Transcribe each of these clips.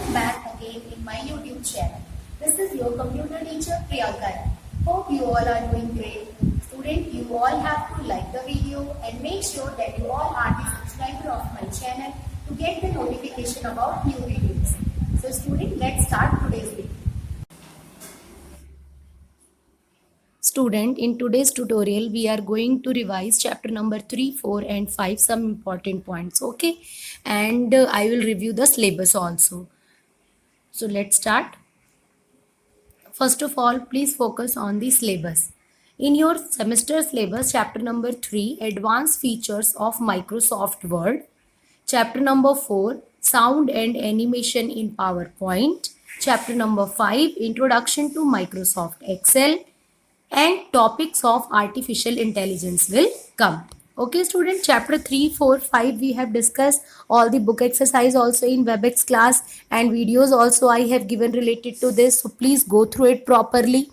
welcome back again in my YouTube channel. This is your computer teacher Priyanka. Hope you all are doing great. Student, you all have to like the video and make sure that you all are the subscriber of my channel to get the notification about new videos. So student, let's start today's video. Student, in today's tutorial, we are going to revise chapter number 3, 4 and 5, some important points, okay? And I will review the syllabus also. So let's start. First of all, please focus on the syllabus. In your semester syllabus, chapter number 3, Advanced Features of Microsoft Word. Chapter number 4, Sound and Animation in PowerPoint. Chapter number 5, Introduction to Microsoft Excel. And topics of artificial intelligence will come. Okay student, chapter 3, 4, 5 we have discussed. All the book exercise also in WebEx class and videos also I have given related to this. So please go through it properly.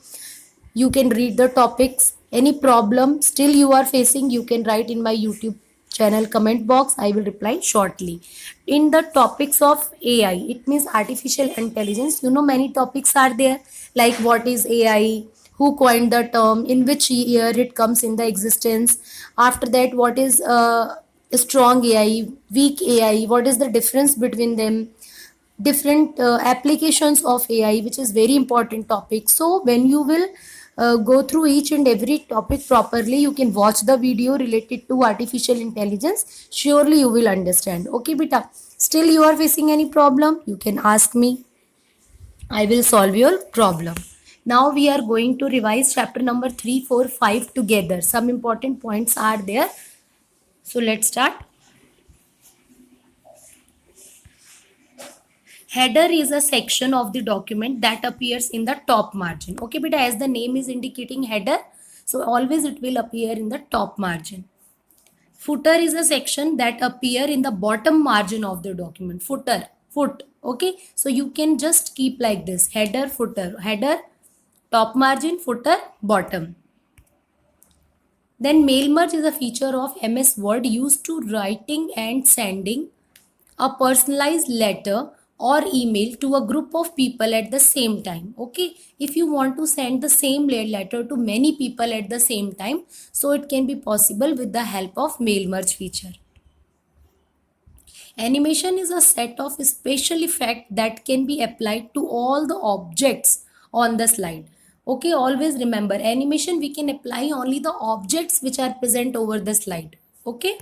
You can read the topics. Any problem still you are facing, you can write in my YouTube channel comment box. I will reply shortly. In the topics of AI, it means artificial intelligence. You know many topics are there, like what is AI, who coined the term, in which year it comes in the existence. After that, what is strong AI, weak AI, what is the difference between them, different applications of AI, which is very important topic. So when you will go through each and every topic properly, you can watch the video related to artificial intelligence. Surely you will understand. Okay beta, still you are facing any problem, you can ask me. I will solve your problem. Now we are going to revise chapter number 3, 4, 5 together. Some important points are there. So let's start. Header is a section of the document that appears in the top margin. Okay beta, as the name is indicating header, so always it will appear in the top margin. Footer is a section that appear in the bottom margin of the document. Footer, foot. Okay, so you can just keep like this: header, footer, header, top margin, footer, bottom. Then mail merge is a feature of MS Word used to writing and sending a personalized letter or email to a group of people at the same time. Okay, if you want to send the same letter to many people at the same time, so it can be possible with the help of mail merge feature. Animation is a set of special effects that can be applied to all the objects on the slide. Okay, always remember, animation we can apply only the objects which are present over the slide. Okay,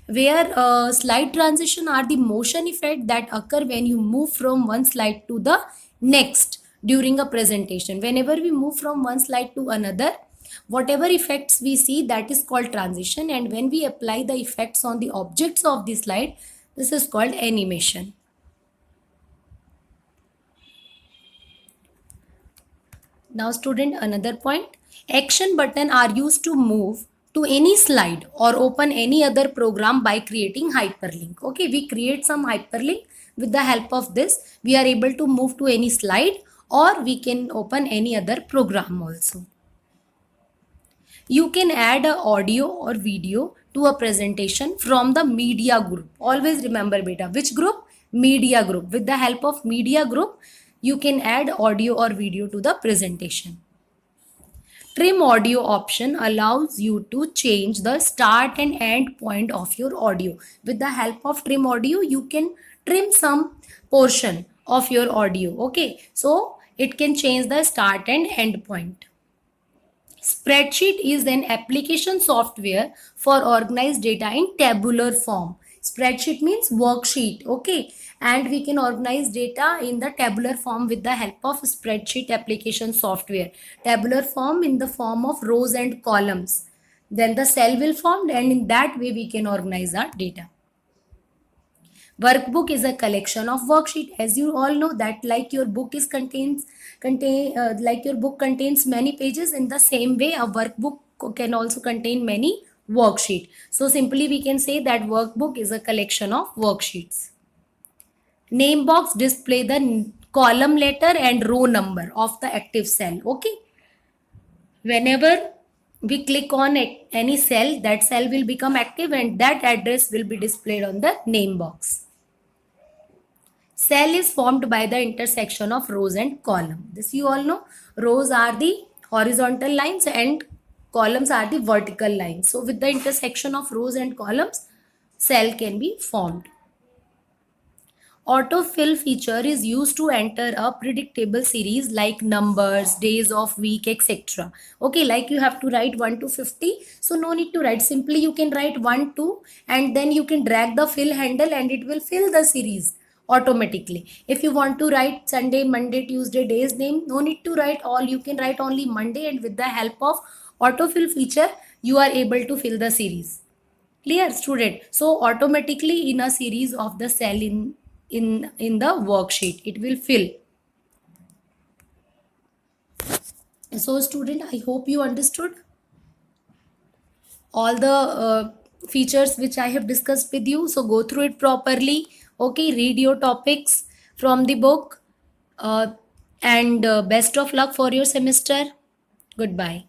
where slide transition are the motion effect that occur when you move from one slide to the next during a presentation. Whenever we move from one slide to another, whatever effects we see, that is called transition, and when we apply the effects on the objects of the slide, this is called animation. Now student, another point, action button are used to move to any slide or open any other program by creating hyperlink. Okay, we create some hyperlink. With the help of this, we are able to move to any slide or we can open any other program also. You can add a audio or video to a presentation from the media group. Always remember beta, which group? Media group. With the help of media group, you can add audio or video to the presentation. Trim audio option allows you to change the start and end point of your audio. With the help of trim audio, you can trim some portion of your audio. Okay, so it can change the start and end point. Spreadsheet is an application software for organized data in tabular form. Spreadsheet means worksheet, okay? And we can organize data in the tabular form with the help of spreadsheet application software. Tabular form in the form of rows and columns. Then the cell will form, and in that way we can organize our data. Workbook is a collection of worksheet. As you all know that like your book is contains many pages, in the same way a workbook can also contain many worksheet. So simply we can say that workbook is a collection of worksheets. Name box display the column letter and row number of the active cell. Okay, whenever we click on any cell, that cell will become active and that address will be displayed on the name box. Cell is formed by the intersection of rows and column. This you all know. Rows are the horizontal lines and columns are the vertical lines. So with the intersection of rows and columns, cell can be formed. Autofill feature is used to enter a predictable series like numbers, days of week, etc. Okay, like you have to write 1 to 50. So no need to write. Simply you can write 1, 2 and then you can drag the fill handle and it will fill the series automatically. If you want to write Sunday, Monday, Tuesday, day's name, no need to write all. You can write only Monday and with the help of autofill feature, you are able to fill the series. Clear, student? So automatically in a series of the cell in the worksheet, it will fill. So student, I hope you understood all the features which I have discussed with you. So go through it properly. Okay, read your topics from the book. And best of luck for your semester. Goodbye.